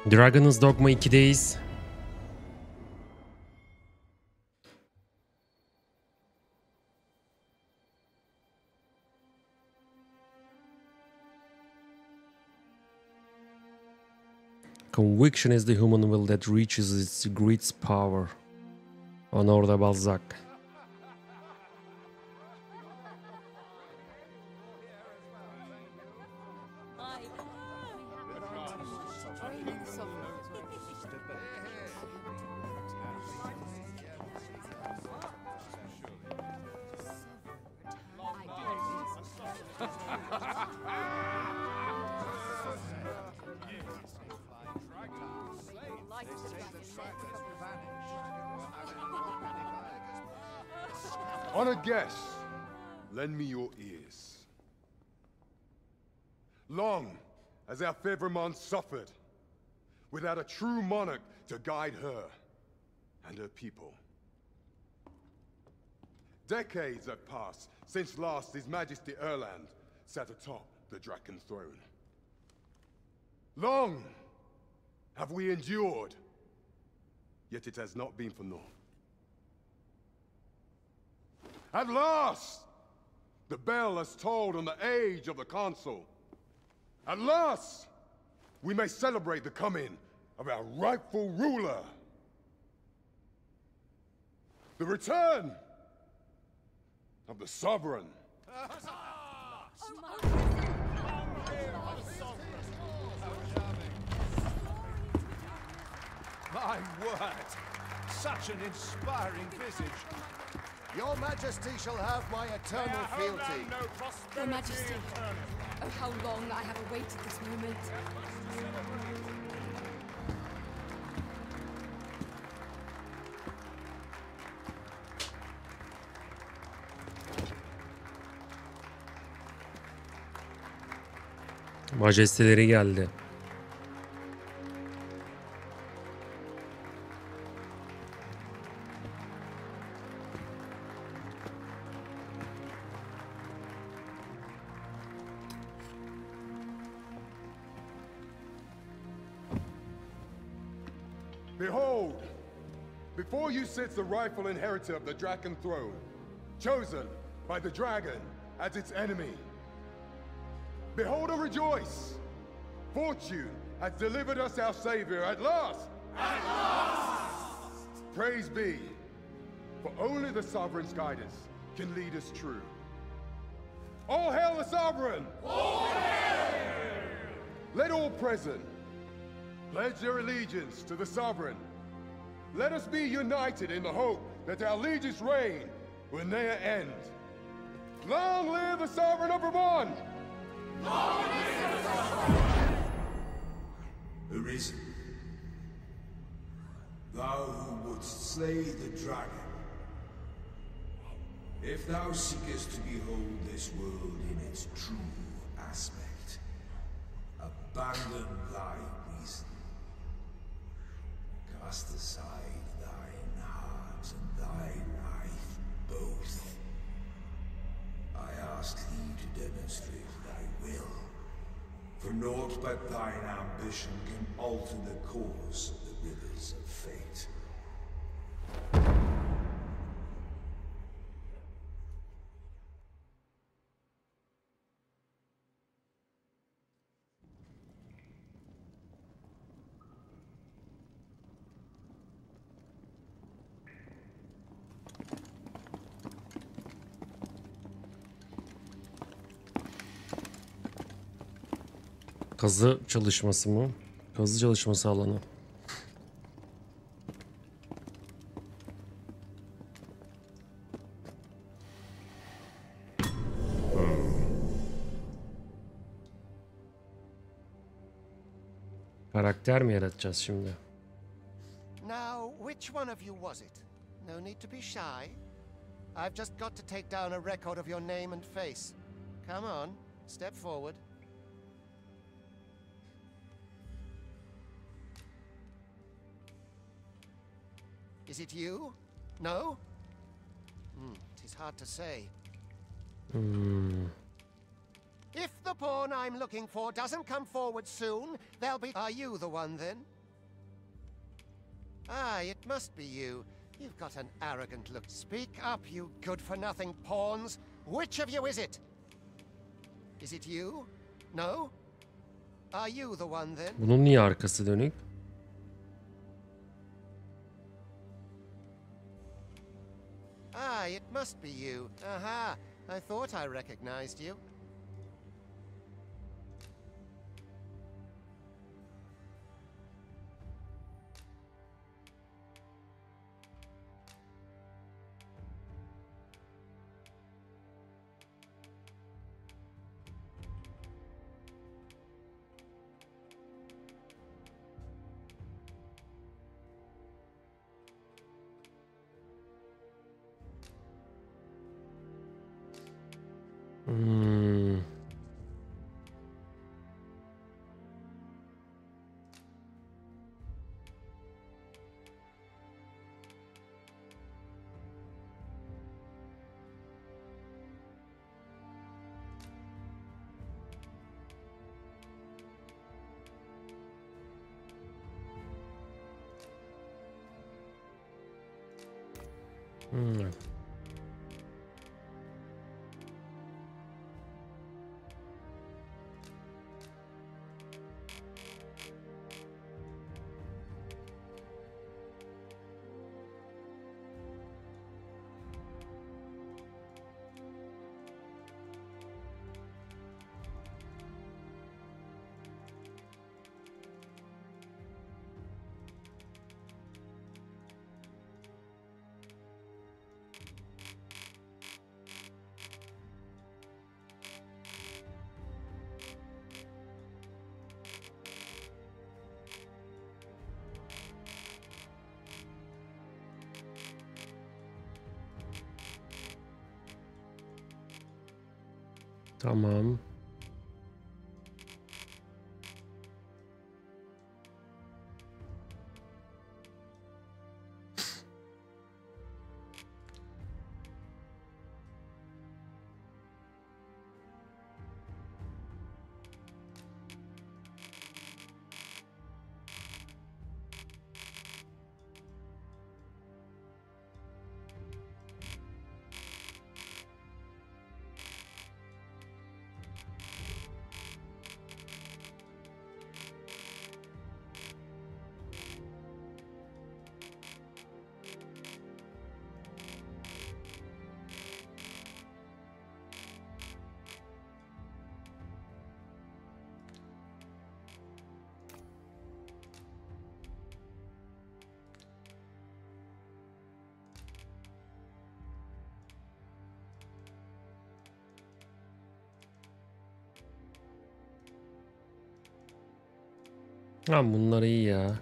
Dragon's Dogma 2'deyiz. Conviction is the human will that reaches its greatest power. Honor Balzac. On a guess, lend me your ears. Long has our Fevremonde suffered, without a true monarch to guide her and her people. Decades have passed since last His Majesty Erland sat atop the Draken throne. Long have we endured, yet it has not been for naught. At last, the bell has tolled on the age of the Consul. At last, we may celebrate the coming of our rightful ruler. The return of the Sovereign. My word! Such an inspiring visage. Your Majesty shall have my eternal fealty. Your Majesty, oh how long I have awaited this moment. Majesteleri geldi. Behold, before you sits the rightful inheritor of the Draken throne, chosen by the dragon as its enemy. Behold and rejoice! Fortune has delivered us our Savior at last! At last! Praise be, for only the Sovereign's guidance can lead us true. All hail the Sovereign! All hail! Let all present pledge their allegiance to the Sovereign. Let us be united in the hope that our liege's reign will ne'er end. Long live the Sovereign of Vermont! Long live the Sovereign! Arisen, thou who wouldst slay the dragon, if thou seekest to behold this world in its true aspect, abandon thy reason. Cast aside thine heart and thy life both. I ask thee to demonstrate thy will, for naught but thine ambition can alter the course of the rivers of fate. Kazı çalışması mı? Kazı çalışması alanı. Karakter mi yaratacağız şimdi? Now, which one of you was it? No need to be shy. I've just got to take down a record of your name and face. Come on, step forward. Is it you? No? It is hard to say. If the pawn I'm looking for doesn't come forward soon, they'll be... Are you the one then? Ah, it must be you. You've got an arrogant look. Speak up, you good-for-nothing pawns. Which of you is it? Is it you? No? Are you the one then? Bunun niye arkası dönük? Ah, it must be you. Aha, I thought I recognized you. Hmm. Hmm. Tamam. Ha, bunlar iyi ya.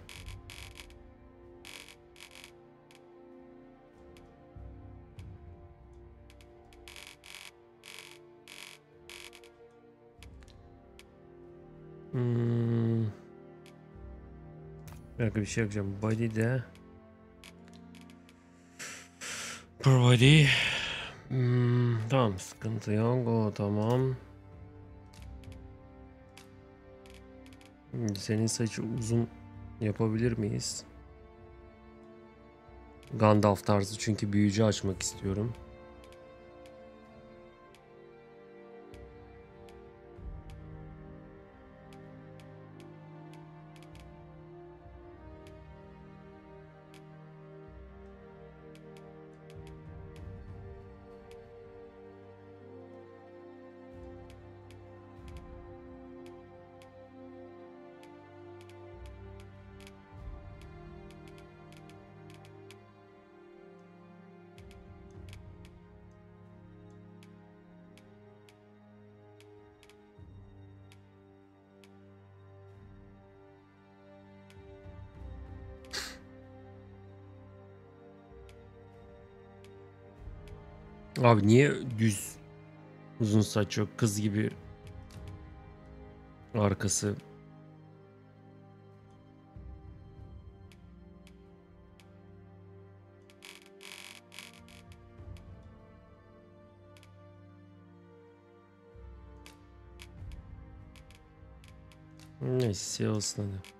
Bir şey yapacağım. Body'de. Body. Tamam, sıkıntı yok. O tamam. Senin saçı uzun yapabilir miyiz? Gandalf tarzı, çünkü büyücü açmak istiyorum. Abi niye düz uzun saç yok? Kız gibi arkası. Neyse olsun hadi.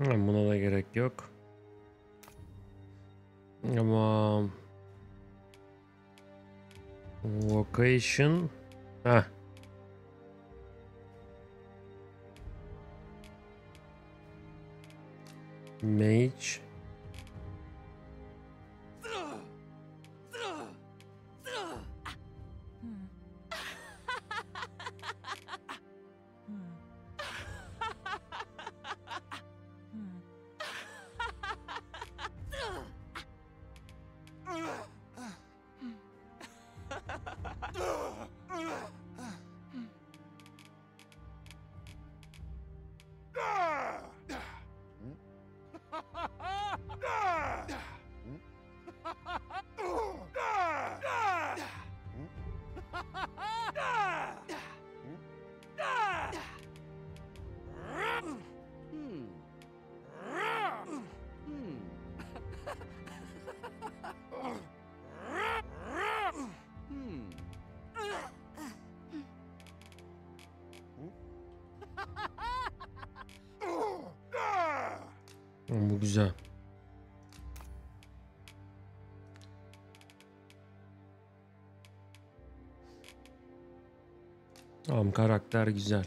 Buna da gerek yok. Ama vocation. Heh. Mage. Bu güzel. Tamam, karakter güzel.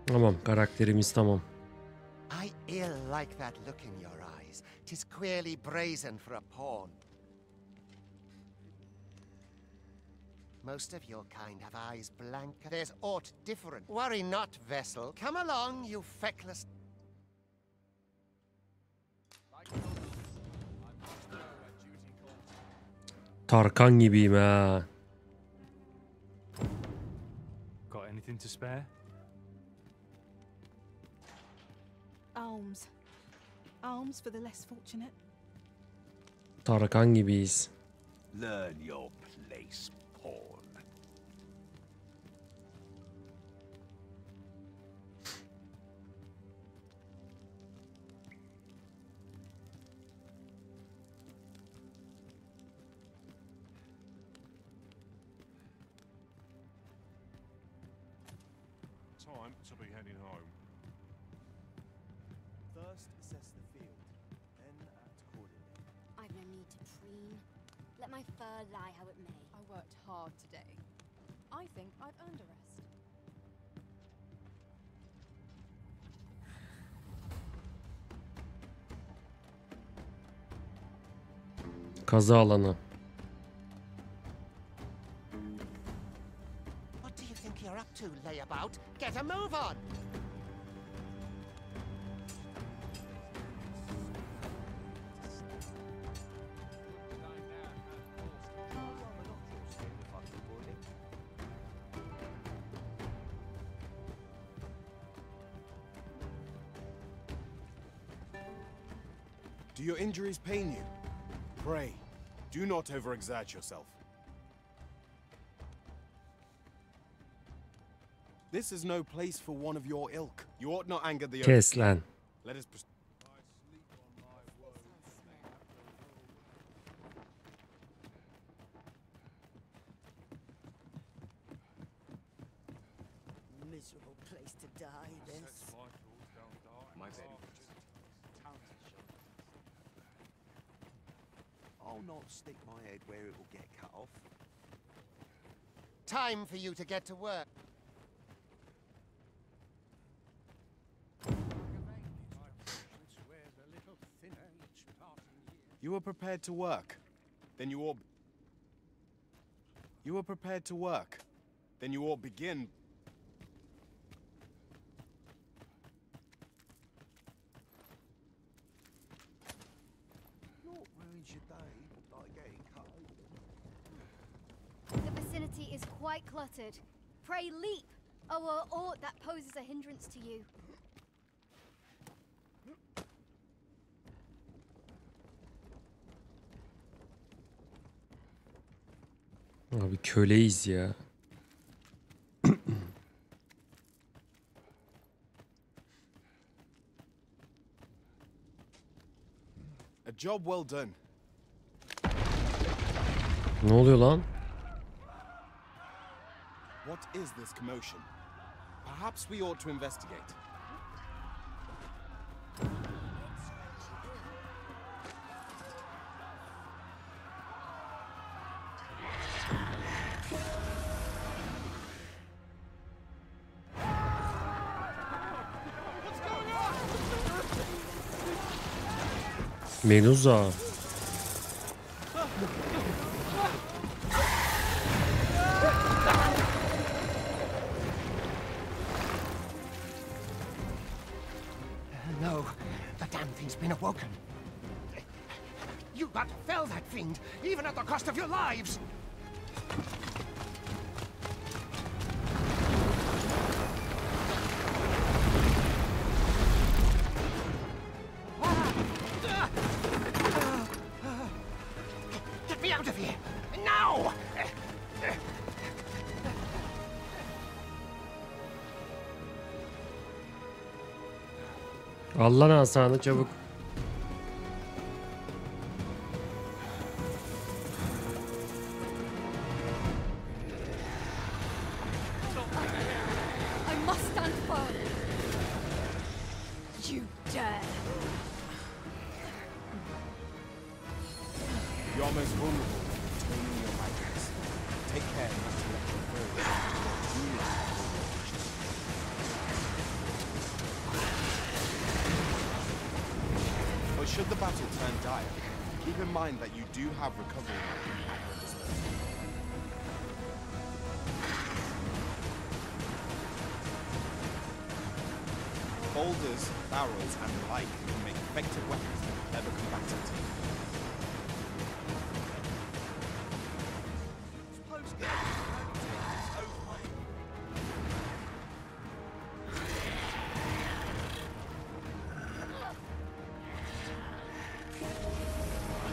Tamam, karakterimiz tamam. I ill like that look in your eyes. 'Tis queerly brazen for a pawn. Most of your kind have eyes blank. There's aught different. Worry not, vessel. Come along, you feckless... Tarkan gibiyim ha. Got anything to spare? Alms. Alms for the less fortunate. Tarkan gibiyiz. Learn your place, pawn. time to be heading home. First, assess the field, then act accordingly. I've no need to preen. Let my fur lie how it may. I worked hard today. I think I've earned a rest. Kaza alanı. What do you think you're up to, layabout? Get a move on! Do your injuries pain you? Pray, do not overexert yourself. This is no place for one of your ilk. You ought not anger the Kes lan. Let us Miserable place to die, this. My bed. I'll not stick my head where it will get cut off. Time for you to get to work. You are prepared to work. Then you ought... You are prepared to work. Then you ought begin... Not ruins your day, like getting cut open. The vicinity is quite cluttered. Pray leap, or aught that poses a hindrance to you. Abi köleyiz ya. A job well done. Ne oluyor lan? What is this commotion? Perhaps we ought to investigate. Menuza. No, the damn thing's been awoken. You got to fell that fiend, even at the cost of your lives! Get me out of here! Now! Al lan asanı çabuk. I must stand firm. You dare. You are most vulnerable to retaining your vitals. Take care not to let your foes. But should the battle turn dire, keep in mind that you do have recovery at your disposal. Boulders, barrels, and the like can make effective weapons for clever combatants.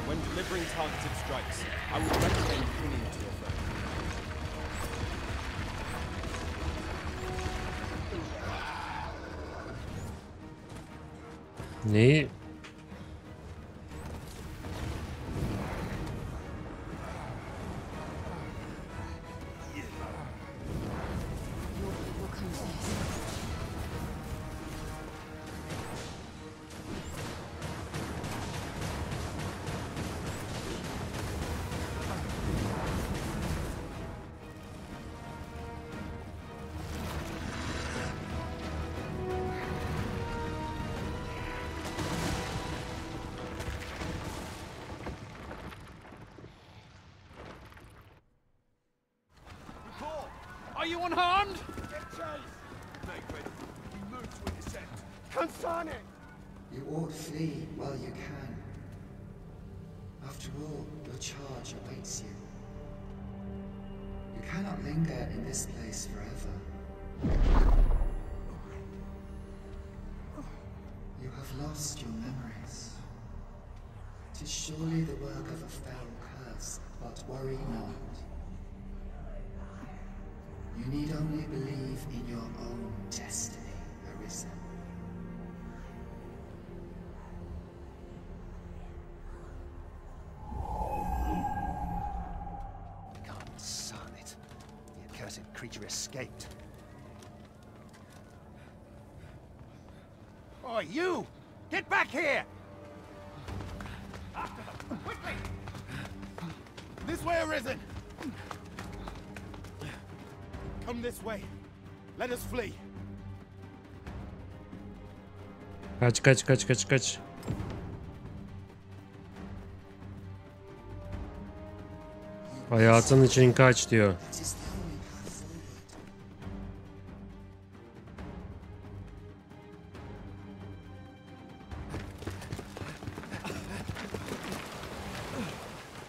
When delivering targeted strikes, I would recommend clinging to your foe. Neyi? Your people come first. you unharmed? Get chase! Make ready. We move to intercept. Consane! You ought flee while you can. After all, your charge awaits you. You cannot linger in this place forever. You have lost your memories. 'Tis surely the work of a fell curse, but worry not. You need only believe in your own destiny, Arisen. Consane it. The accursed creature escaped. Oh, you! Get back here! After them, quickly! This way, Arisen! Come this way. Let us flee. Kaç kaç kaç kaç kaç. Hayatın için kaç diyor.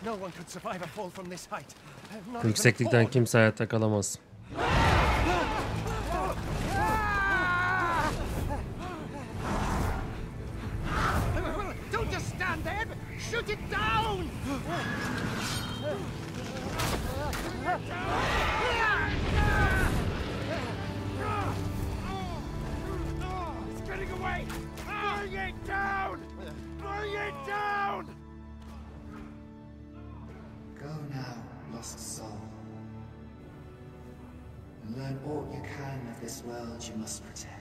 No one could survive a fall from this height. Not even a Yükseklikten fawn. kimse hayatta kalamaz. Don't just stand there, but shoot it down! It's getting away! Bring it down! Bring it down! Go now, lost soul. And learn all you can of this world you must protect.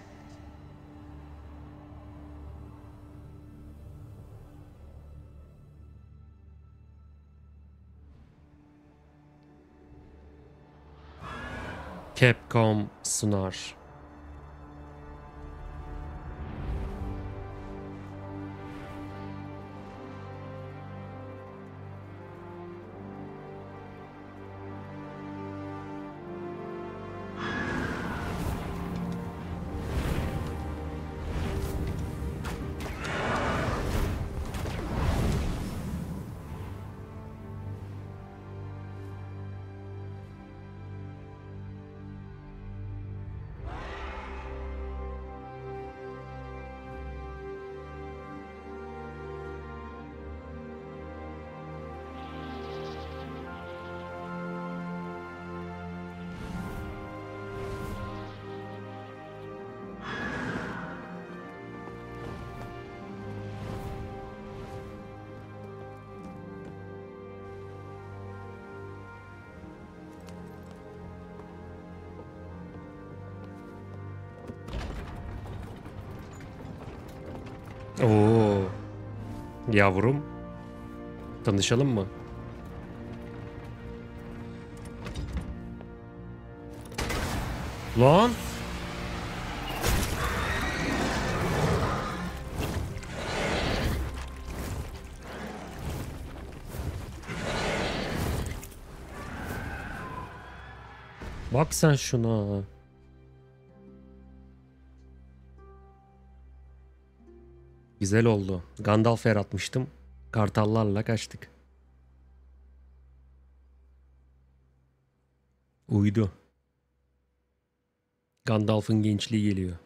Capcom sunar. Oo. Yavrum. Tanışalım mı? Lan. Bak sen şuna. Güzel oldu. Gandalf yaratmıştım. Kartallarla kaçtık. Uydu. Gandalf'ın gençliği geliyor.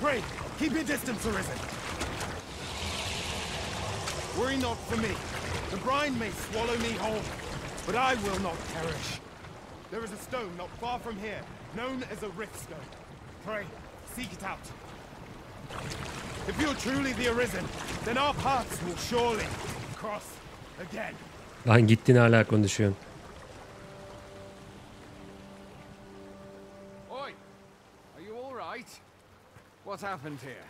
Pray, keep your distance, Arisen. Worry not for me. The brine may swallow me whole, but I will not perish. There is a stone not far from here, known as a rift stone. Pray, seek it out. If you're truly the Arisen, then our paths will surely cross again. Lan gittin hala konuşuyorsun. Oi! Are you all right? What happened here?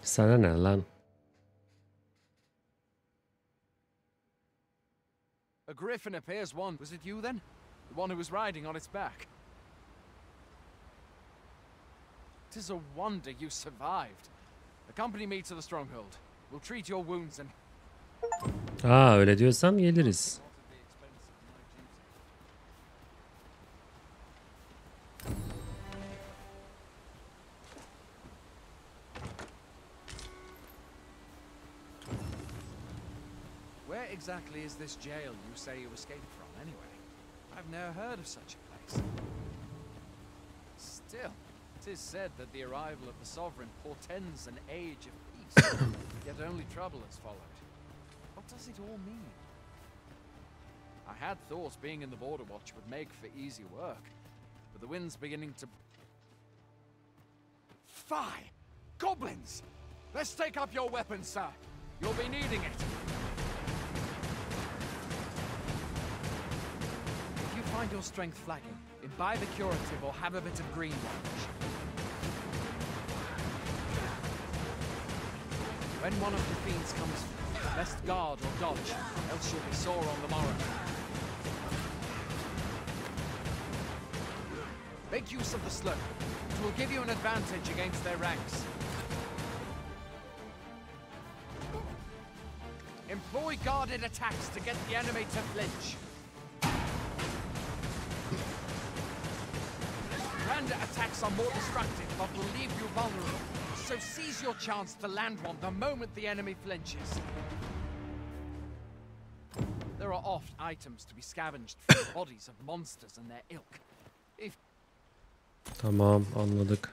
Sana ne lan? A griffin appears one. Was it you then? The one who was riding on its back? It is a wonder you survived. Accompany me to the stronghold. We'll treat your wounds and... Aa öyle diyorsan geliriz. Where exactly is this jail you say you escaped from, anyway? I've never heard of such a place. Still, it is said that the arrival of the sovereign portends an age of peace, yet only trouble has followed. What does it all mean? I had thought being in the Border Watch would make for easy work, but the wind's beginning to... Fie! Goblins! Let's take up your weapons, sir. You'll be needing it. If you find your strength flagging, imbibe a curative or have a bit of green lunch. When one of the fiends comes, best guard or dodge, else you'll be sore on the morrow. Make use of the slope. It will give you an advantage against their ranks. Employ guarded attacks to get the enemy to flinch. Random attacks are more destructive, but will leave you vulnerable. So seize your chance to land one the moment the enemy flinches. There are oft items to be scavenged from the bodies of monsters and their ilk. If... Tamam, anladık.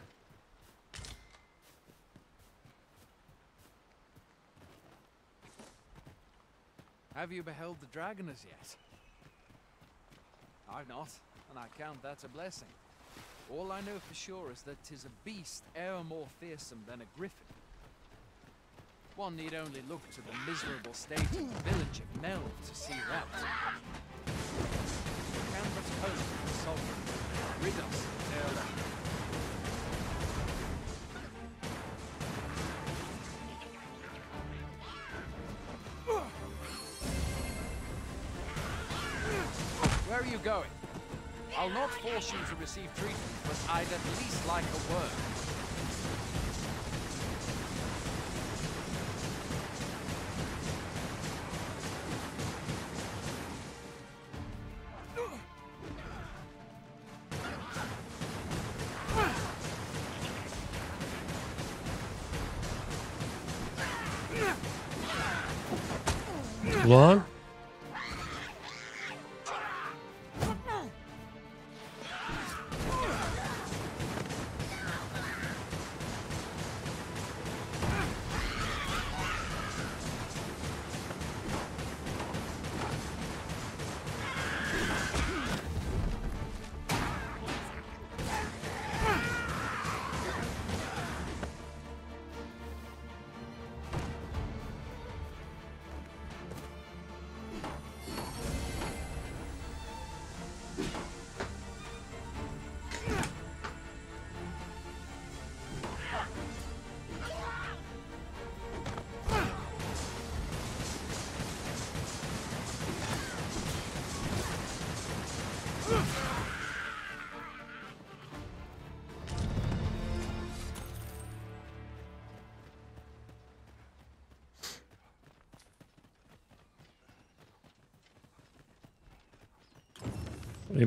Have you beheld the dragon as yet? I've not, and I count that a blessing. All I know for sure is that 'tis a beast e'er more fearsome than a griffin. One need only look to the miserable state of the village of Mel to see that. Can but hope the sovereign rid us of terror. Where are you going? I'll not force you to receive treatment, but I'd at least like a word. Ulan.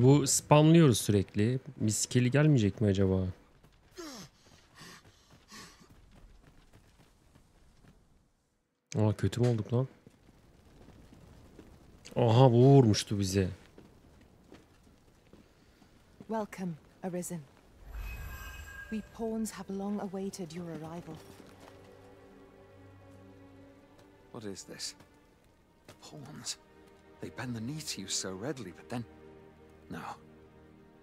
Bu spamlıyoruz sürekli. Miskeli gelmeyecek mi acaba? Aa, kötü mü olduk lan? Aha, bu vurmuştu bize. Welcome, Arisen. We pawns have long awaited your arrival. What is this? Pawns. They bend the knee to you so readily, but then... No.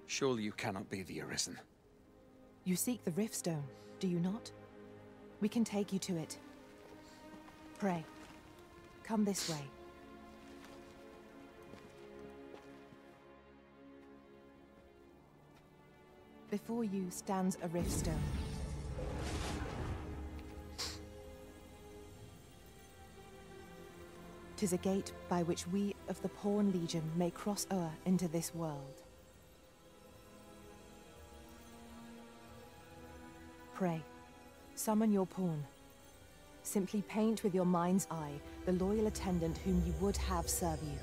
Surely you cannot be the Arisen. You seek the Riftstone, do you not? We can take you to it. Pray. Come this way. Before you stands a rift stone. Tis a gate by which we of the Pawn Legion may cross o'er into this world. Pray, summon your pawn. Simply paint with your mind's eye the loyal attendant whom you would have serve you.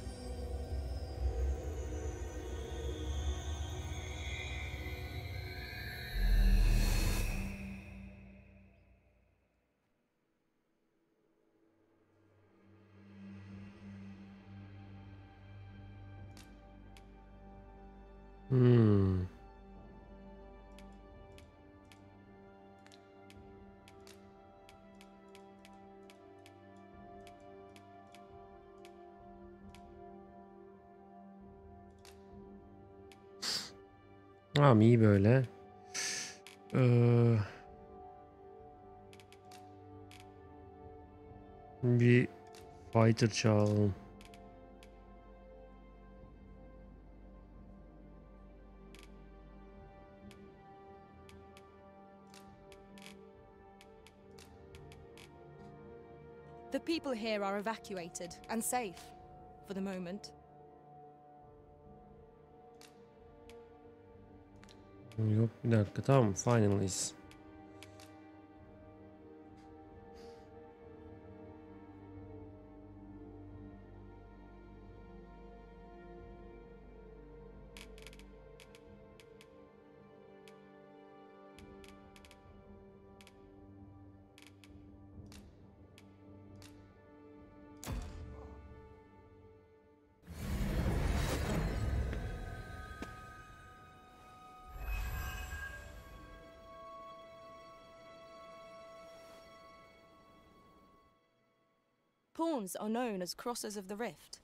Tamam, iyi böyle. Bir fighter çağıralım. The people here are evacuated and safe for the moment. Yok, bir dakika, tamam, finalist. Pawns are known as crossers of the rift,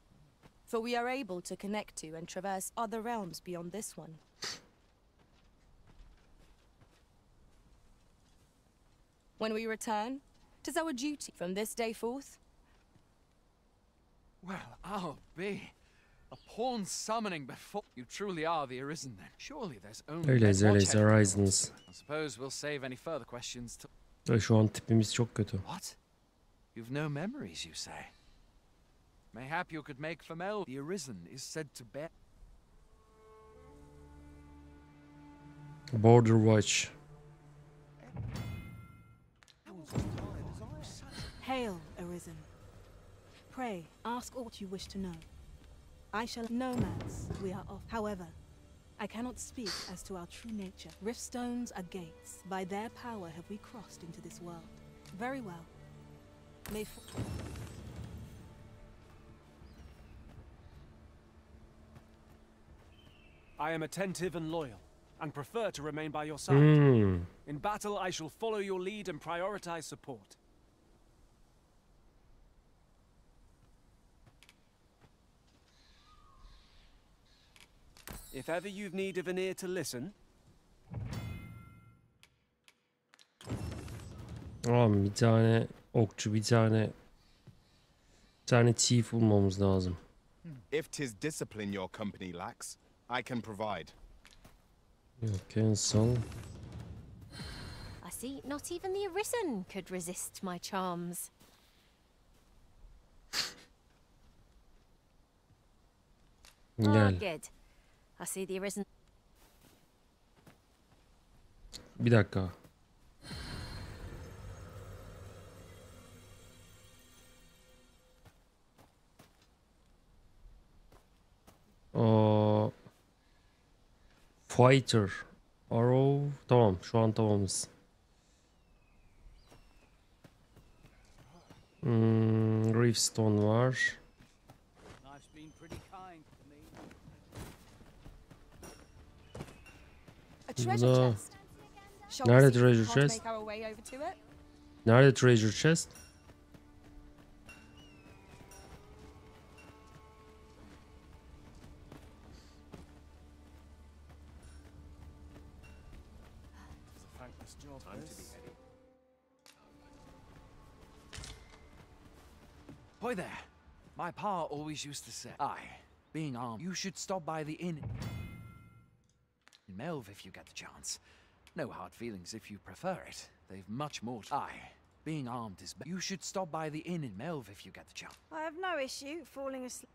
for we are able to connect to and traverse other realms beyond this one. When we return, 'tis our duty from this day forth. Well, I'll be. A pawn summoning before you truly are the Arisen then. Surely there's only Öyleyiz, Arisen'ın. I suppose we'll save any further questions to... Şu an tipimiz çok kötü. What? You've no memories, you say? Mayhap you could make Famel. The Arisen is said to bear... Border Watch. Hail, Arisen. Pray, ask all you wish to know. I shall nomads we are off. However, I cannot speak as to our true nature. Riftstones are gates. By their power have we crossed into this world. Very well. May I am attentive and loyal, and prefer to remain by your side. In battle, I shall follow your lead and prioritize support. If ever you've need of an ear to listen... Tamam, bir tane okçu, bir tane chief bulmamız lazım. If 'tis discipline your company lacks, I can provide. Cancel. I see not even the Arisen could resist my charms. Gel. Good. I see the Arisen. Bir dakika. Fighter. Arrow. Tamam, şu an tamamız. Gravestone var. A treasure Burada... chest. Shall Nerede we see treasure how to chest? make our way over to it? Nerede treasure chest? Boy there. My pa always used to say, being armed, you should stop by the inn. Melve if you get the chance. No hard feelings if you prefer it. They've much more to... Aye, being armed is... You should stop by the inn in Melve if you get the chance. I have no issue falling asleep.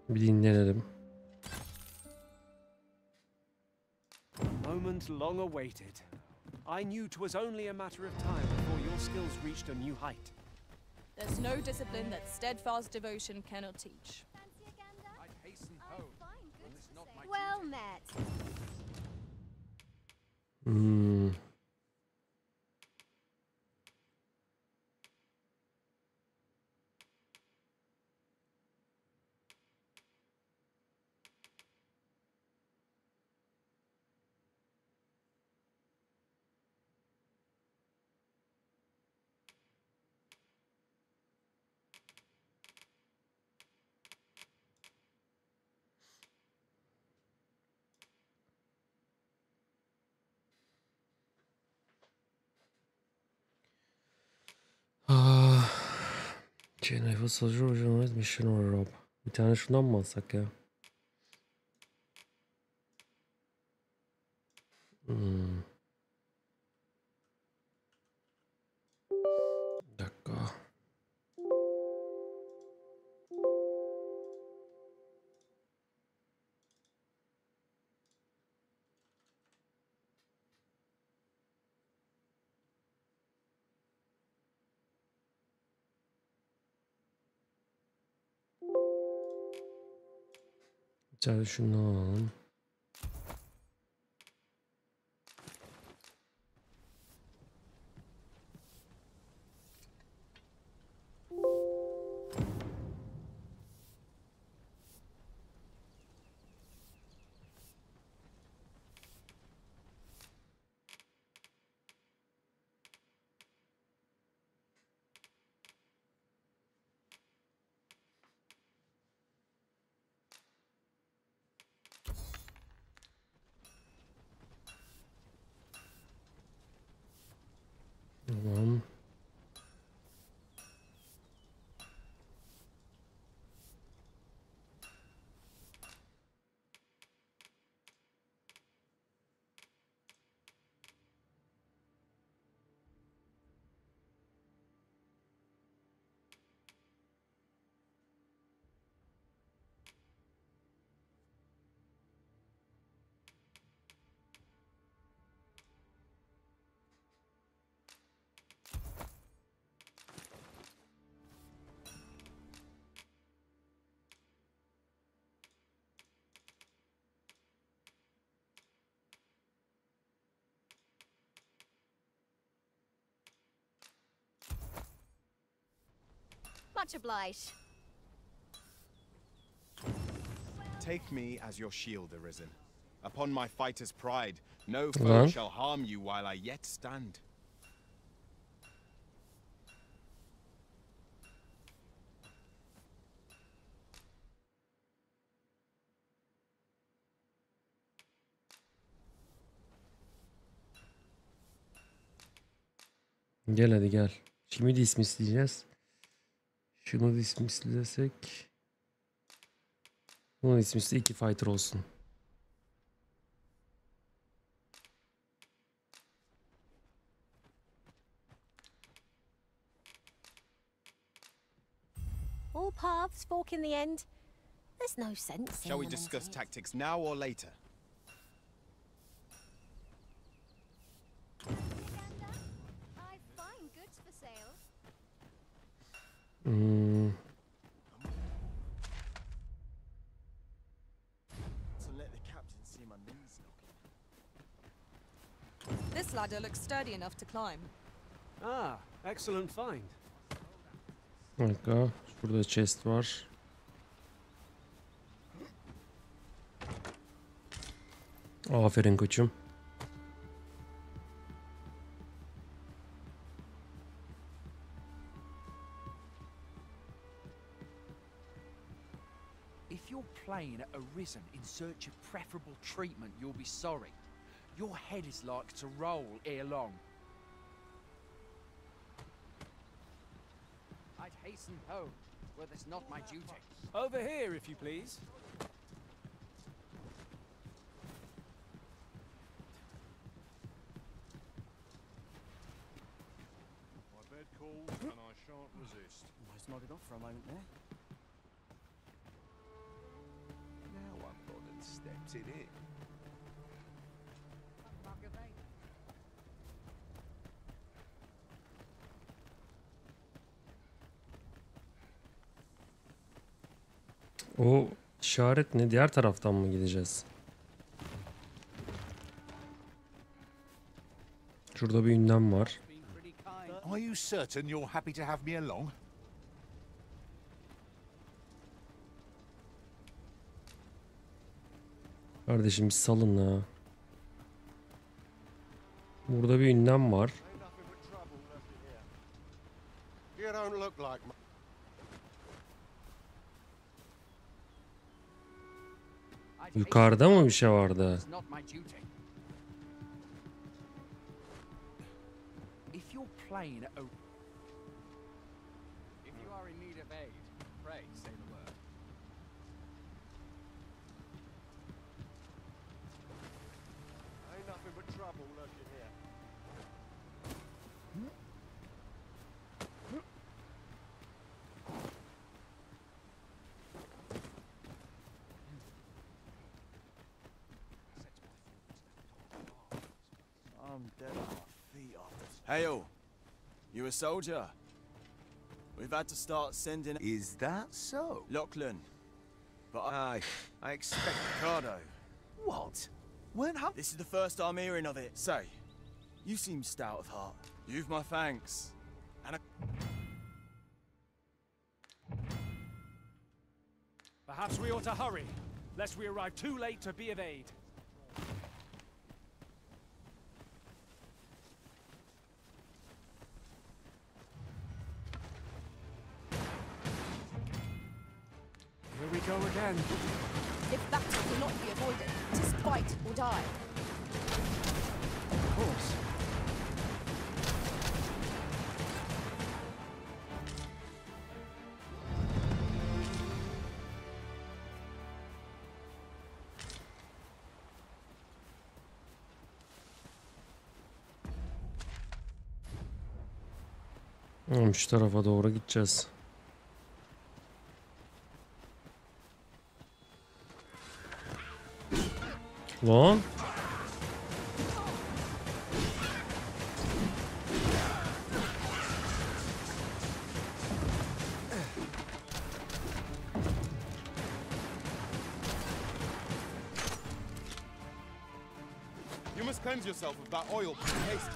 Bir dinlenelim. A moment long awaited. I knew 'twas only a matter of time before your skills reached a new height. There's no discipline that steadfast devotion cannot teach. I'd hasten home. When it's not my Well met. Jennifer Soldier Original Mission or Rob. Bir tane şundan mı alsak ya? Bir dakika. Bir tane şundan alalım. Tamam. Much obliged. Take me as your shield, Arisen. Upon my fighter's pride, no foe shall harm you while I yet stand. Gel hadi gel. Şimdi de ismi isteyeceğiz. Şunu da ismi istesek. Bunun ismi ise 2 fighter olsun. All paths fork in the end. There's no sense Shall we in discuss tactics now or later? I find goods for sale. So let the captain see my knees knocking. This ladder looks sturdy enough to climb. Ah, excellent find. Bir dakika. Burada chest var. Aferin koçum. If you're playing at Arisen in search of preferable treatment, you'll be sorry. Your head is like to roll ere long. I'd hasten home, where that's not my duty. Over here, if you please. Almost nodded off for a moment there. Now I'm modern steps in it. O işaret ne? Diğer taraftan mı gideceğiz? Şurada bir ünlem var. Are you certain you're happy to have me along? Kardeşim salın ha. Burada bir ünlem var. You don't look like Yukarıda mı bir şey vardı? If you're plain, if you are in need of aid, pray say the word. Ain't nothing but trouble lurking here. I'm dead on my feet after. Hey, all. You a soldier? We've had to start sending. Is that so? Lachlan. But I expect. Ricardo. What? When how? This is the first I'm hearing of it. Say, you seem stout of heart. You've my thanks. And Perhaps we ought to hurry, lest we arrive too late to be of aid. Here we go again. If battle cannot be avoided, 'tis fight or die. Of course. Şu tarafa doğru gideceğiz. Lan. You must cleanse yourself of that oil. Haste.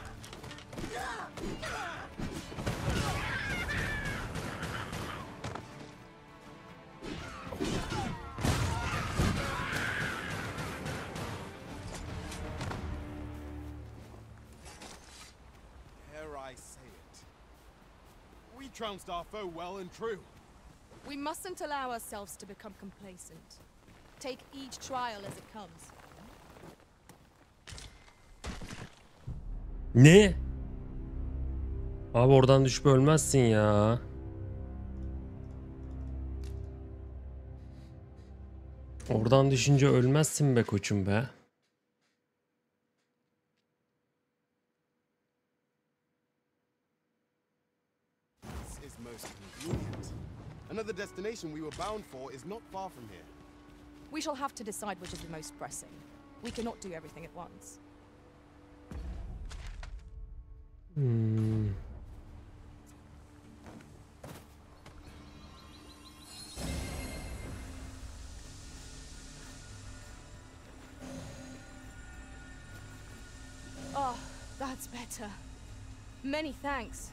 Dare I say it? We trounced our foe well and true. We mustn't allow ourselves to become complacent. Take each trial as it comes. Ne? Abi oradan düşüp ölmezsin ya. Oradan düşünce ölmezsin be koçum be. This is most convenient. Another destination we were bound for is not far from here. We shall have to decide which is the most pressing. We cannot do everything at once. Oh, that's better. Many thanks.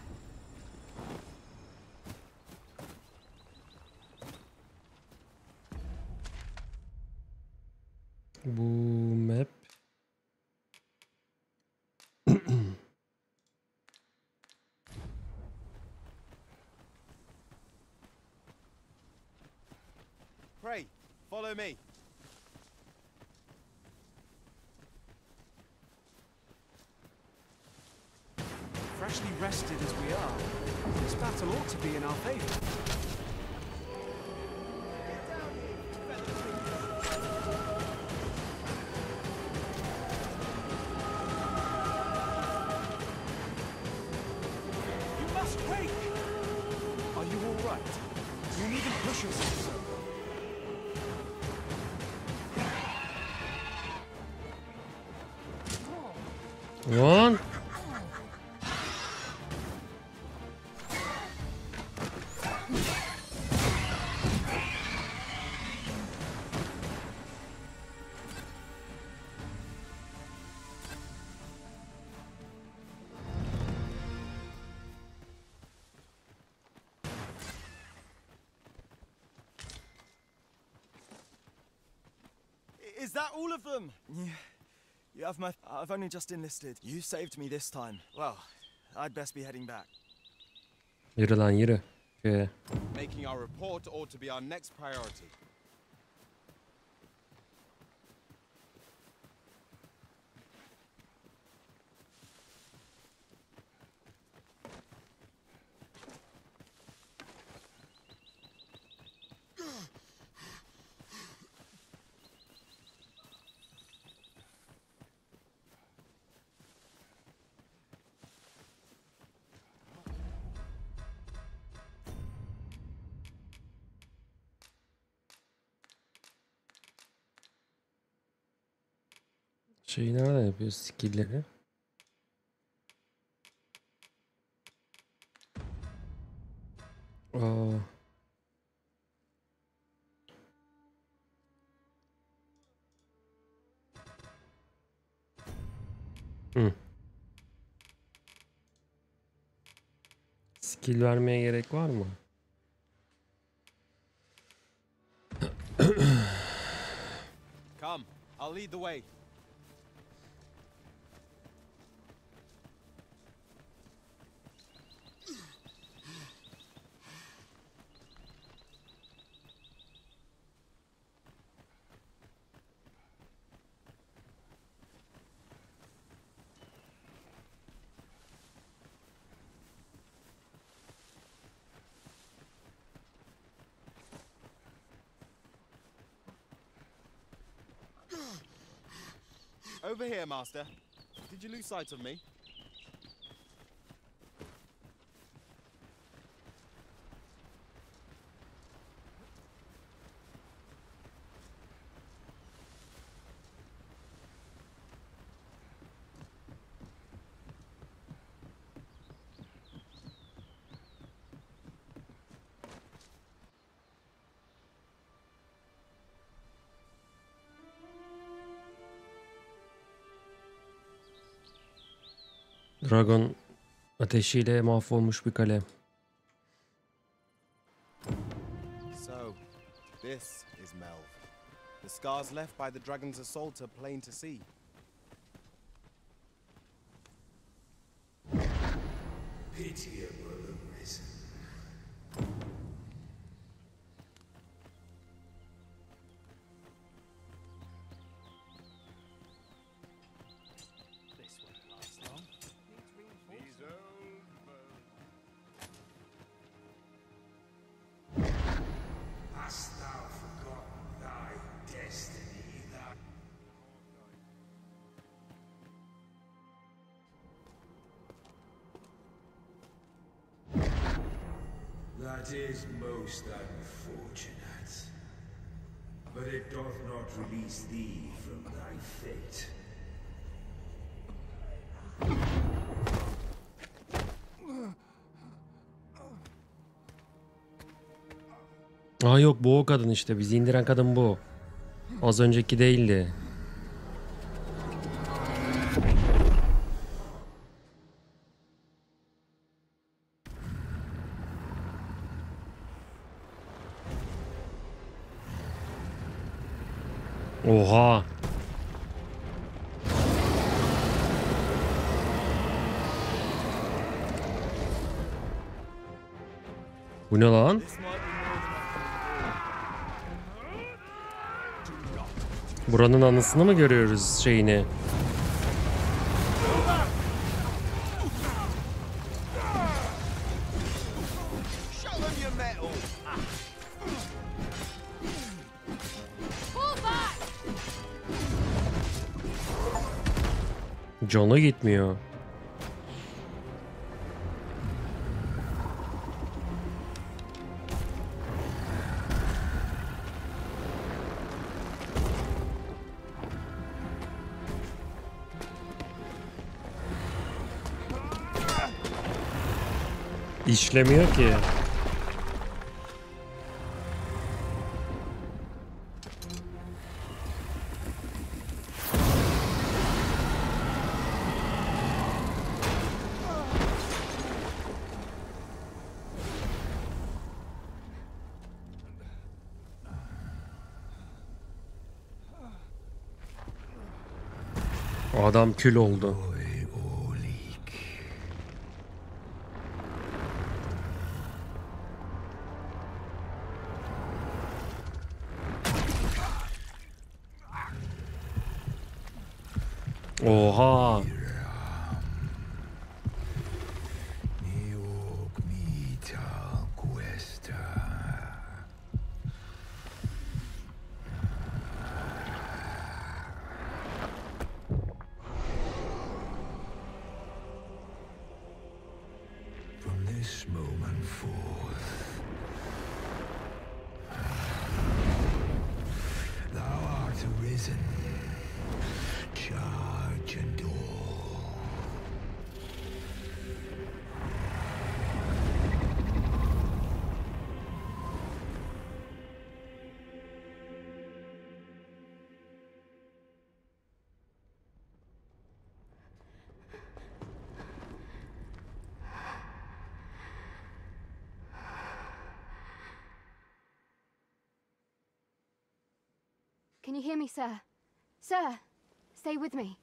Bu map. Pray, follow me. Freshly rested as we are, this battle ought to be in our favor. You must Hey! Are you all right? You needn't push yourself so. Lan. Is that all of them? Yeah. You have my... I've only just enlisted. You saved me this time. Well, I'd best be heading back. Yürü lan yürü. Making our report ought to be our next priority. Şeyi nereden yapıyoruz skill'leri? Aa. Skill vermeye gerek var mı? Come, I'll lead the way. Over here, Master. Did you lose sight of me? Dragon ateşiyle mahvolmuş bir kale. So, this is Melv. The scars left by the dragon's assault are plain to see. Pitiable Arisen. Hast thou forgotten thy destiny that... That is most unfortunate. But it doth not release thee from thy fate. Aa yok, bu o kadın işte. Bizi indiren kadın bu. Az önceki değildi. Oha. Bu ne lan? Buranın anısını mı görüyoruz şeyini? Canı gitmiyor. İşlemiyor ki. Adam kül oldu. Oha. From this moment forth, thou art arisen. Charge and all. Can you hear me, sir? Sir, stay with me.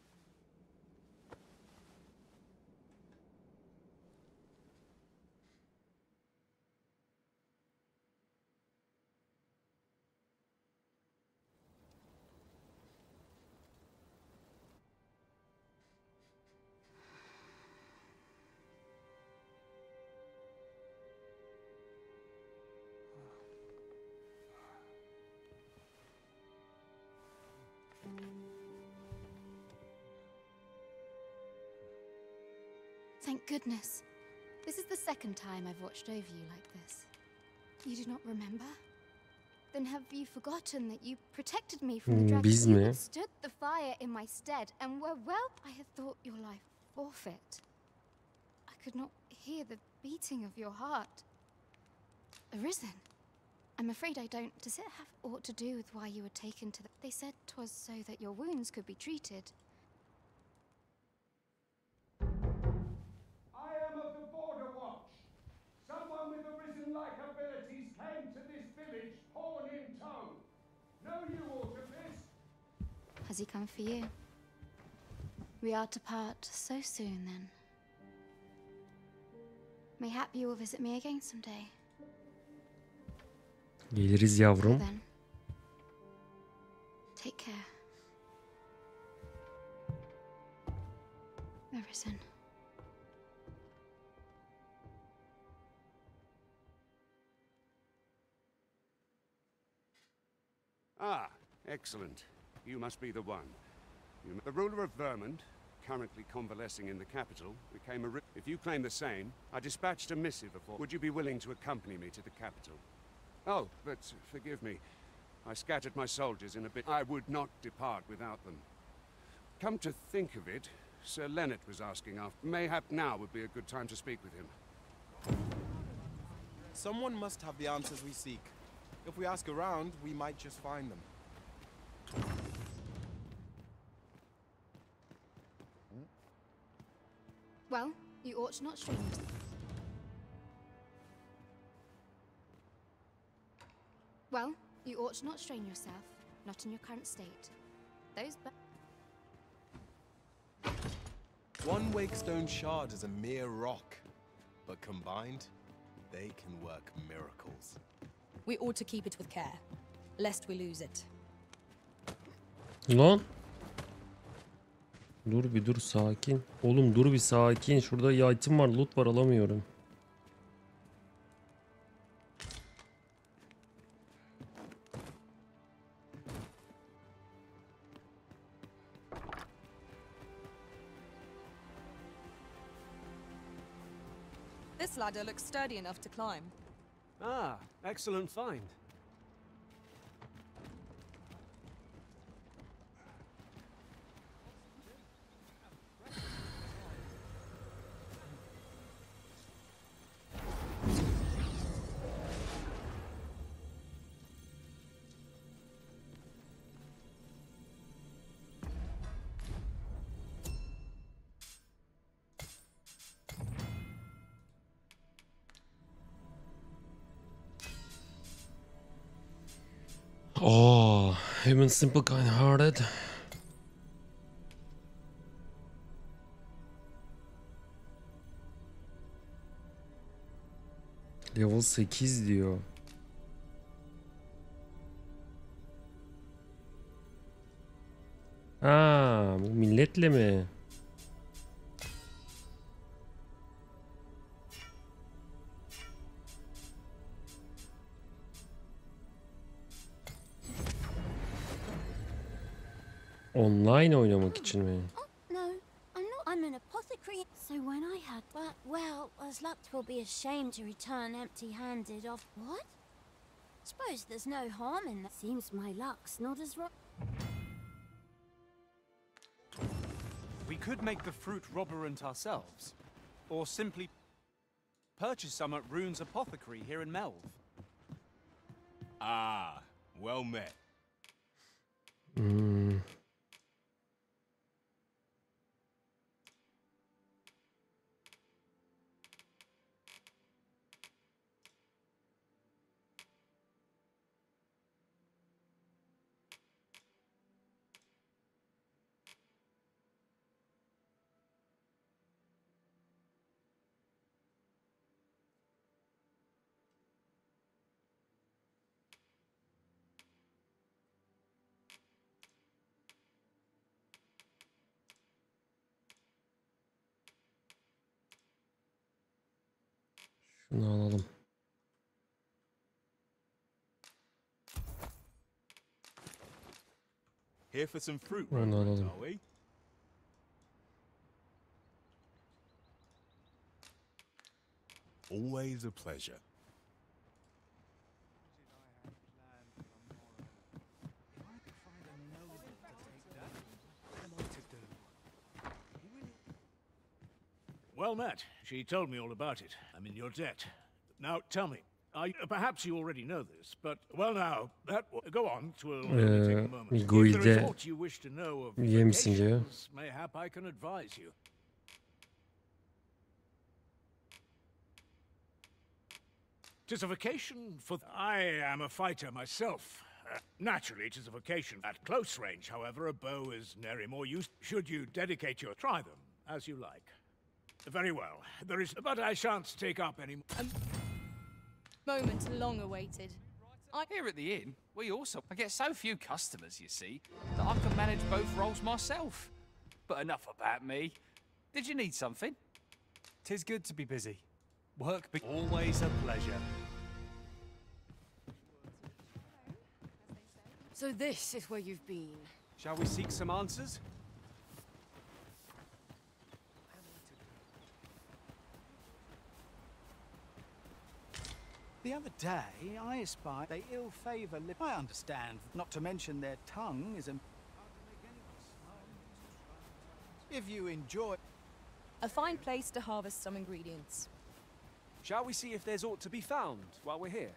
Thank goodness. This is the second time I've watched over you like this. You do not remember? Then have you forgotten that you protected me from the dragon? Biz You mi? withstood the fire in my stead and were I had thought your life forfeit. I could not hear the beating of your heart. Arisen? I'm afraid I don't. Does it have aught to do with why you were taken to the... They said 'twas so that your wounds could be treated. I am of the Border Watch. Someone with Arisen-like abilities came to this village, horn in tow. Know you aught of this? Has he come for you? We are to part so soon, then. Mayhap you will visit me again someday. Geliriz yavrum. Then. Take care. Arisen. Ah, excellent. You must be the one. The ruler of Vermont, currently convalescing in the capital, became a... If you claim the same, I dispatched a missive before. Would you be willing to accompany me to the capital? Oh, but forgive me. I scattered my soldiers in a bit. I would not depart without them. Come to think of it, Sir Leonard was asking after. Mayhap now would be a good time to speak with him. Someone must have the answers we seek. If we ask around, we might just find them. Well, you ought not strain yourself. Well, you ought not strain yourself, not in your current state. Those One Wakestone shard is a mere rock, but combined, they can work miracles. We ought to keep it with care, lest we lose it. Lan. Dur bir dur sakin. Oğlum dur bir sakin. Şurada item var, loot var, alamıyorum. This ladder looks sturdy enough to climb. Ah, excellent find. Oh, human simple kind-hearted. Level 8 diyor. Ha, bu milletle mi? Online oynamak için mi? No, I'm not. I'm an apothecary. So when I had, well, as luck will be ashamed to return empty-handed off. What? Suppose there's no harm in that. Seems my luck's not as rotten. We could make the fruit robberant ourselves, or simply purchase some at Rune's apothecary here in Melve. Ah, well met. Şunu alalım. Here for some fruit, Onu alalım. are we? Always a pleasure. Well met. She told me all about it. I'm in your debt. Now, tell me, perhaps you already know this, but, well now, go on, 'twill only take a moment. If there is aught you wish to know of vacations, mayhap I can advise you. 'Tis a vacation for... I am a fighter myself. Naturally, 'tis a vacation. At close range, however, a bow is nary more use. Should you dedicate your... Try them, as you like. Very well. There is... But I shan't take up any... Moment long awaited. Here at the inn, I get so few customers, you see, that I can manage both roles myself. But enough about me. Did you need something? 'Tis good to be busy. Work be always a pleasure. So this is where you've been. Shall we seek some answers? The other day, I espied they ill favour I understand, not to mention their tongue is If you enjoy... A fine place to harvest some ingredients. Shall we see if there's aught to be found while we're here?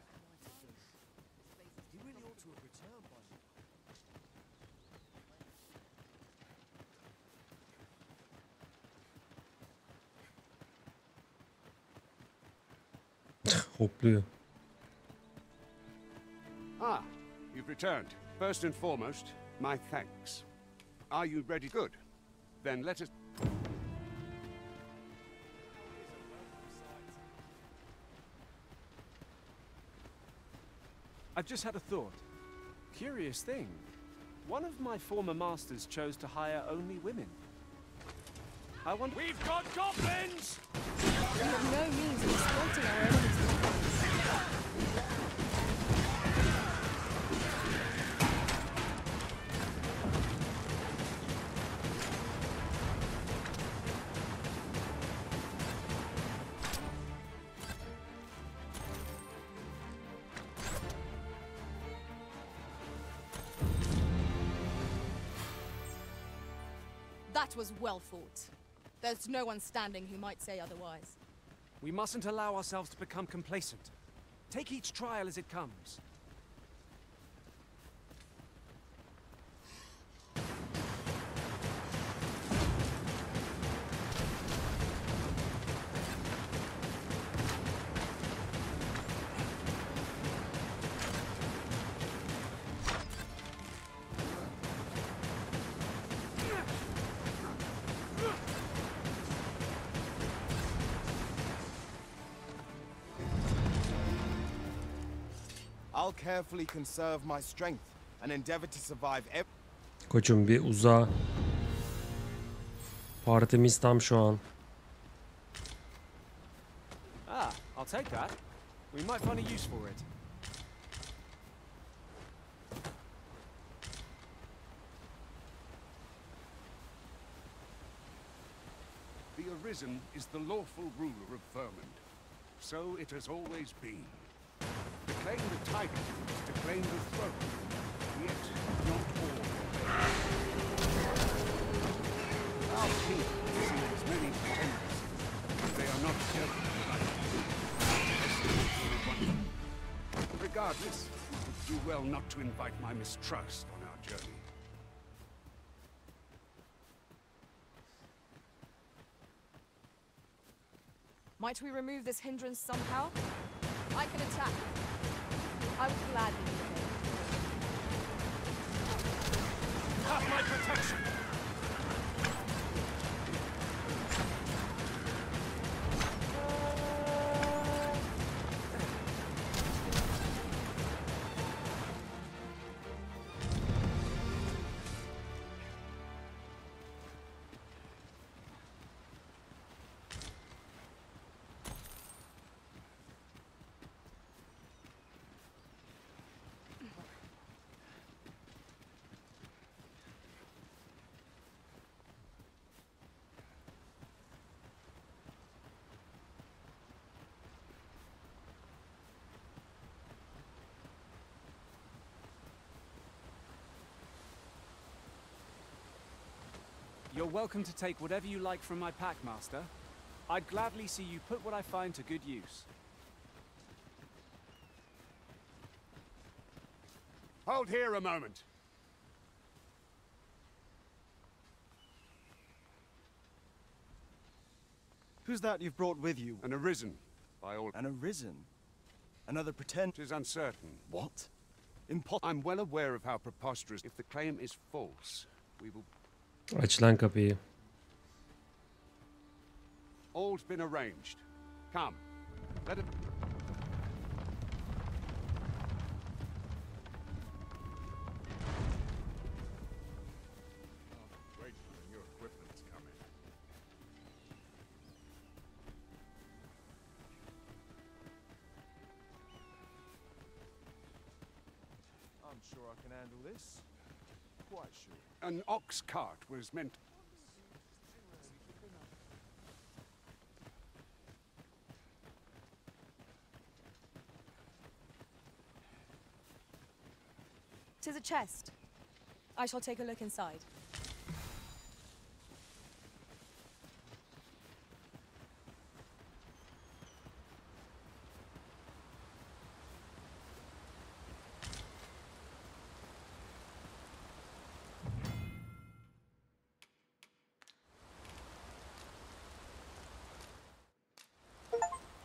Hopluyor. Ah, you've returned. First and foremost, my thanks. Are you ready? Good. Then let us... I've just had a thought. Curious thing. One of my former masters chose to hire only women. I wonder... We've got goblins! We have no means of exploiting our enemies' That was well fought. There's no one standing who might say otherwise. We mustn't allow ourselves to become complacent. Take each trial as it comes. I'll carefully conserve my strength and endeavor to survive every... Koçum bir uzağa. Partimiz tam şu an. Ah, I'll take that. We might find a use for it. The Arisen is the lawful ruler of Vermund. So it has always been. To claim the title is to claim the throne, yet not all. Our king sees many pretenders, but they are not certain like you. Regardless, it would do well not to invite my mistrust on our journey. Might we remove this hindrance somehow? I can attack. I would gladly do it. Have my protection! You're welcome to take whatever you like from my pack, Master. I'd gladly see you put what I find to good use. Hold here a moment. Who's that you've brought with you? An Arisen, by all... An Arisen? Another pretend... It is uncertain. What? I'm well aware of how preposterous... If the claim is false, we will... Aç lan kapıyı. All's been arranged. Come. Let it... Wait till the new equipment's coming. I'm sure I can handle this. Quite sure. An ox cart was meant... "'Tis a chest. I shall take a look inside."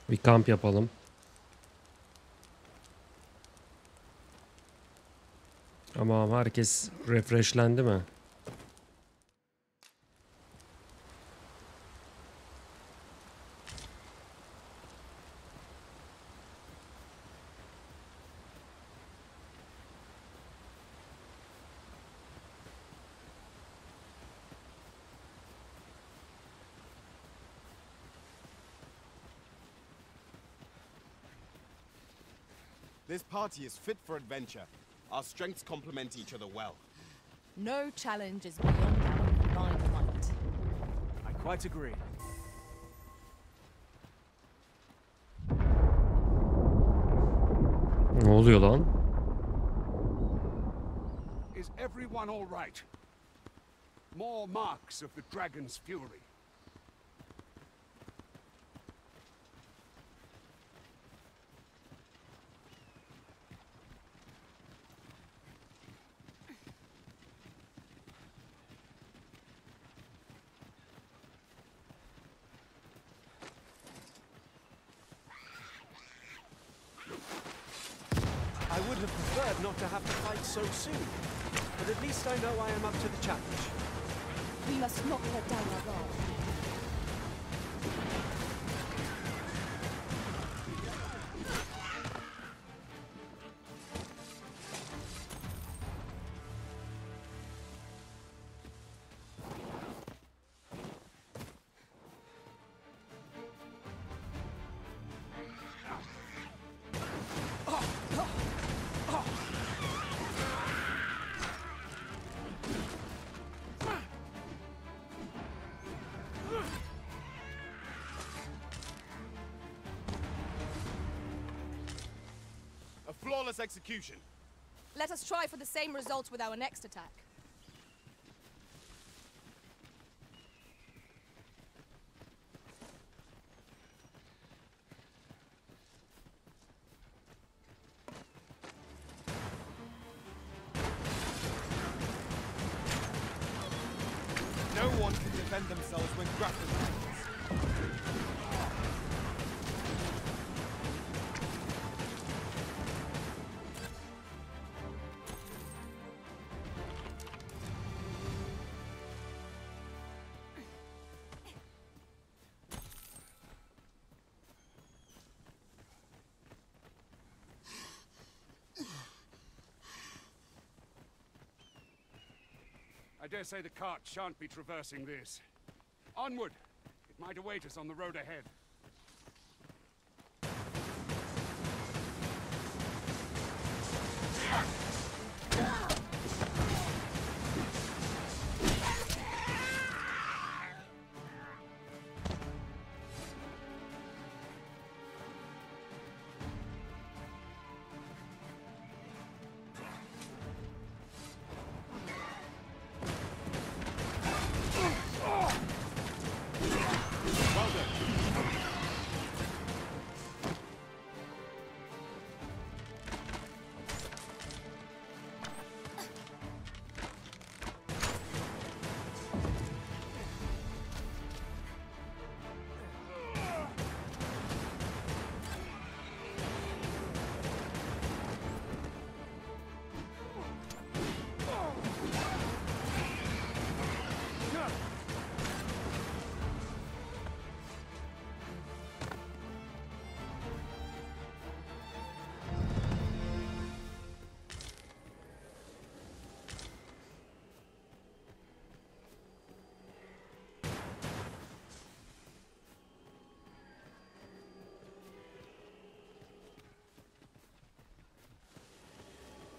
Bir kamp yapalım. Tamam, herkes refreshlendi mi? This party is fit for adventure. Our strengths complement each other well. No challenge is beyond our combined might. I quite agree. Ne oluyor lan? Is everyone all right? More marks of the dragon's fury. I would have preferred not to have to fight so soon, but at least I know I am up to the challenge. We must not let down our guard. marvelous execution. Let us try for the same result with our next attack. No one can defend themselves when grappled like this. I dare say the cart shan't be traversing this. Onward! It might await us on the road ahead.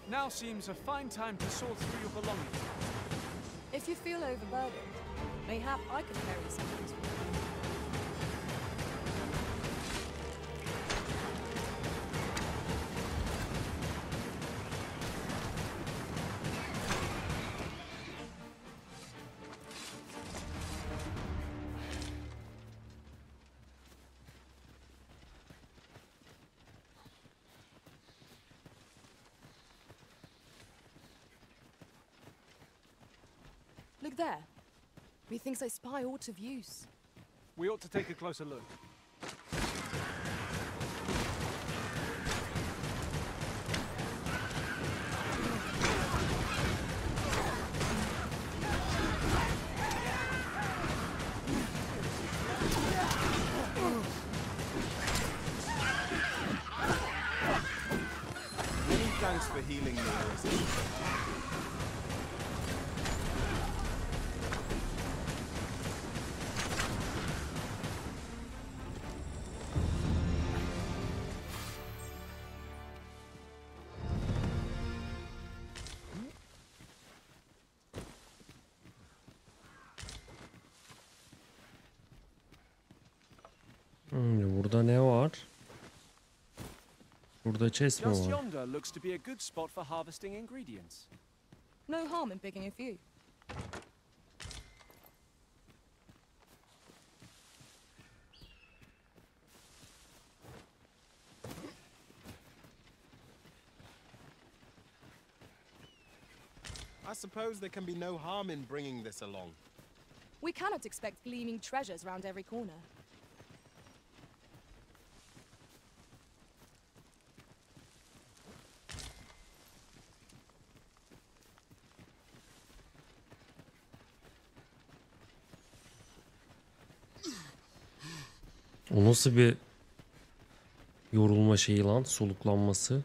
Now seems a fine time to sort through your belongings. If you feel overburdened, mayhap I could carry some of this. Look there. Methinks I spy aught of use. We ought to take a closer look. Many thanks for healing me, Arisen. Burada ne var? Burada chest mi Just var? yonder looks to be a good spot for harvesting ingredients. No harm in picking a few. I suppose there can be no harm in bringing this along. We cannot expect gleaming treasures round every corner. O nasıl bir yorulma şeyi lan, soluklanması?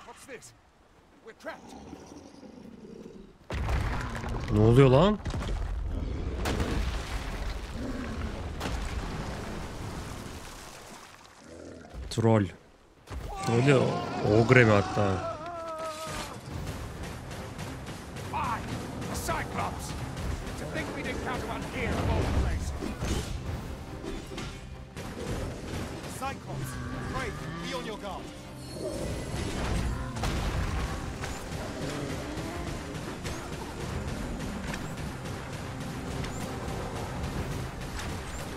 What's this? We're trapped. Ne oluyor lan? Troll. Trollü ogre mi hatta? Cyclops, pray, be on your guard.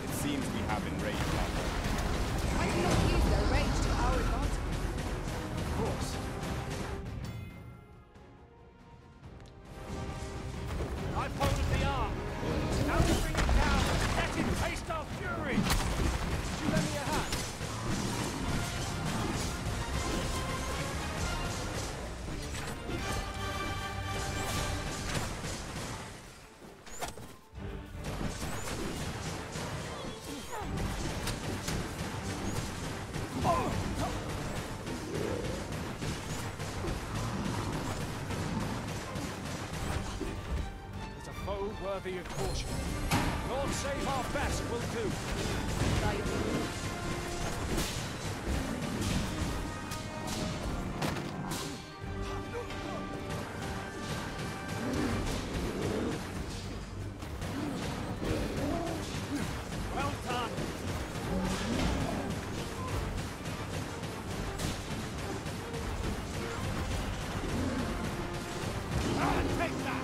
It seems we have enraged our I cannot use their rage to our advantage. Of course. I've hold of the arm. Now to bring it down and let it taste our fury. Did you lend me a hand? It's a foe worthy of caution. Lord save our best will do. Well done. Take that.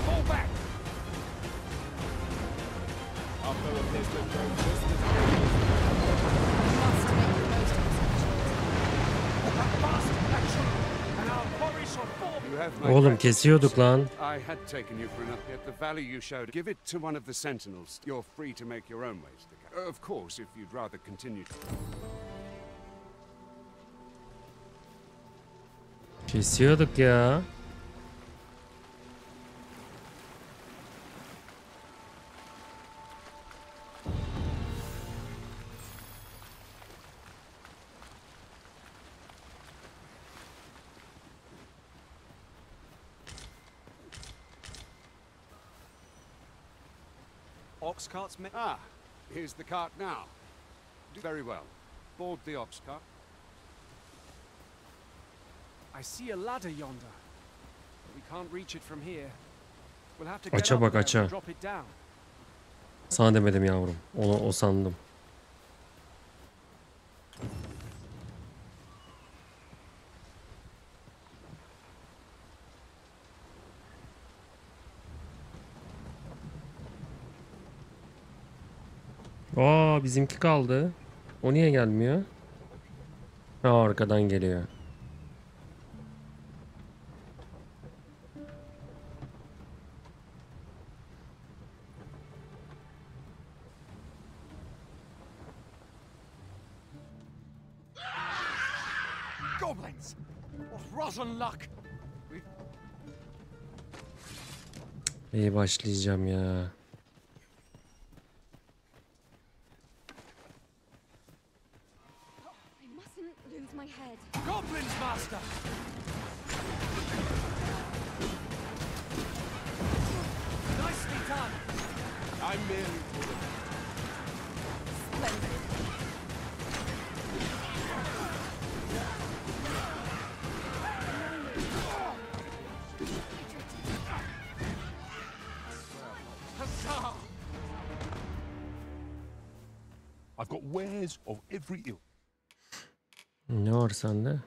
Fall back. Our foe appears to have grown just as Must make the most of Fast action, and our quarry shall fall. You have my Oğlum gratitude, kesiyorduk sir. lan. I had taken you for enough, yet the value you showed, give it to one of the sentinels. You're free to make your own ways. Of course, if you'd rather continue. Kesiyorduk ya. Ox carts may... Ah, here's the cart now. Do very well. Board the ox cart. I see a ladder yonder. But we can't reach it from here. We'll have to get Aça up bak there aça. and drop it down. Sana demedim yavrum. O sandım. Aa, bizimki kaldı. O niye gelmiyor? Ha, arkadan geliyor. Goblins! What rotten luck! İyi başlayacağım ya. I mustn't lose my head. Goblins, master! Nicely done! I'm merely Splendid. Huzzah! I've got wares of every ilk. Ne var sende?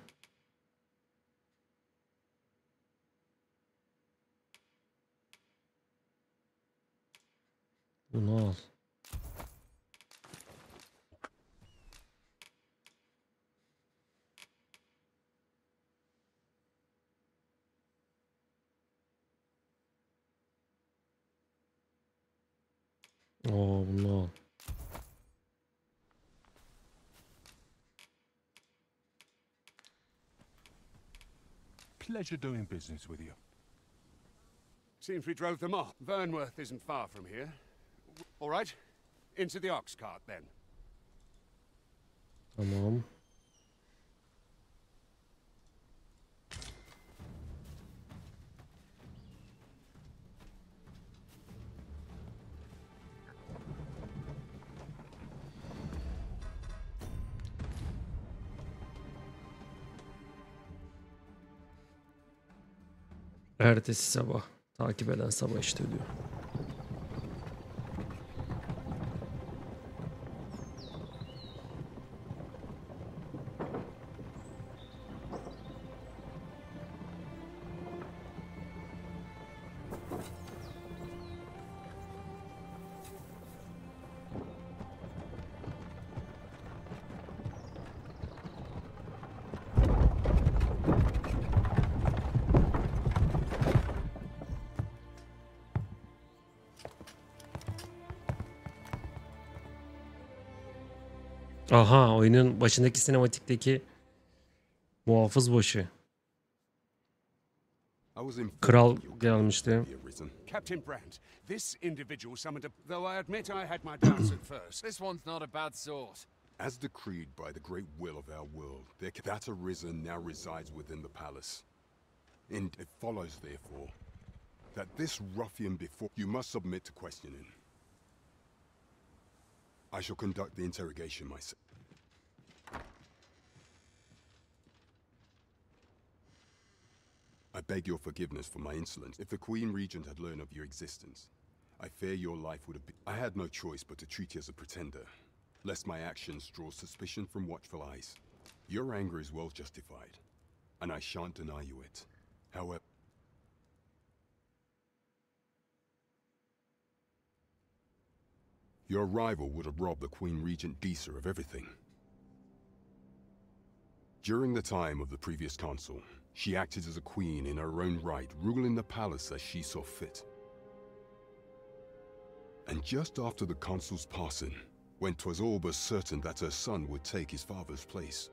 Bunu al. Oo, bunu al. pleasure doing business with you. Seems we drove them off. Vernworth isn't far from here. All right, into the ox cart then. Tamam. Ertesi sabah. Takip eden sabah işte diyor. Aha, oyunun başındaki sinematikteki muhafız başı. Kral gelmişti. Captain Brandt, this individual summoned a... Though I admit I had my doubts at first. This one's not a bad sort. As decreed by the great will of our world, that Arisen now resides within the palace. And it follows, therefore, that this ruffian before you must submit to questioning. I shall conduct the interrogation myself. I beg your forgiveness for my insolence. If the Queen Regent had learned of your existence, I fear your life would have been... I had no choice but to treat you as a pretender, lest my actions draw suspicion from watchful eyes. Your anger is well justified, and I shan't deny you it. However... Your rival would have robbed the Queen Regent Disa of everything. During the time of the previous consul, she acted as a queen in her own right, ruling the palace as she saw fit. And just after the consul's passing, when 'twas all but certain that her son would take his father's place,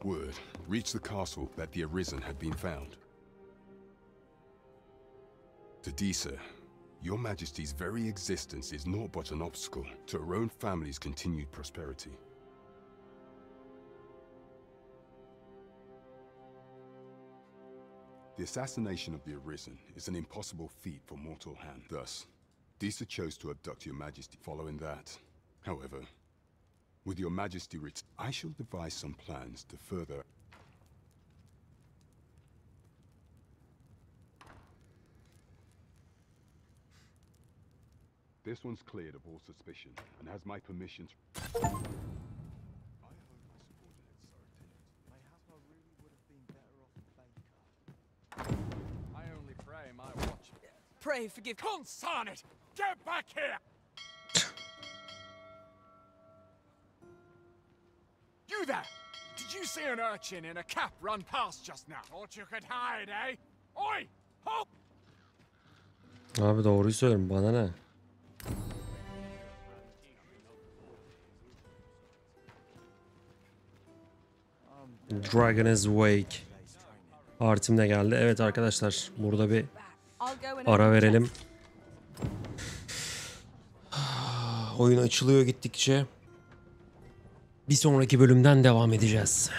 word reached the castle that the Arisen had been found. To Disa, Your Majesty's very existence is naught but an obstacle to her own family's continued prosperity. The assassination of the Arisen is an impossible feat for mortal hand. Thus, Disa chose to abduct Your Majesty. Following that, however, with Your Majesty I shall devise some plans to further... This one's cleared of all suspicion and has my permission to... Pray forgive. Consign it! Get back here! You there! Did you see an urchin in a cap run past just now? Thought you could hide, eh? Oi! Halt! Abi doğruyu söylüyorum, bana ne? Dragon is Wake. Artim de geldi. Evet arkadaşlar, burada bir ara verelim. Oyun açılıyor gittikçe. Bir sonraki bölümden devam edeceğiz.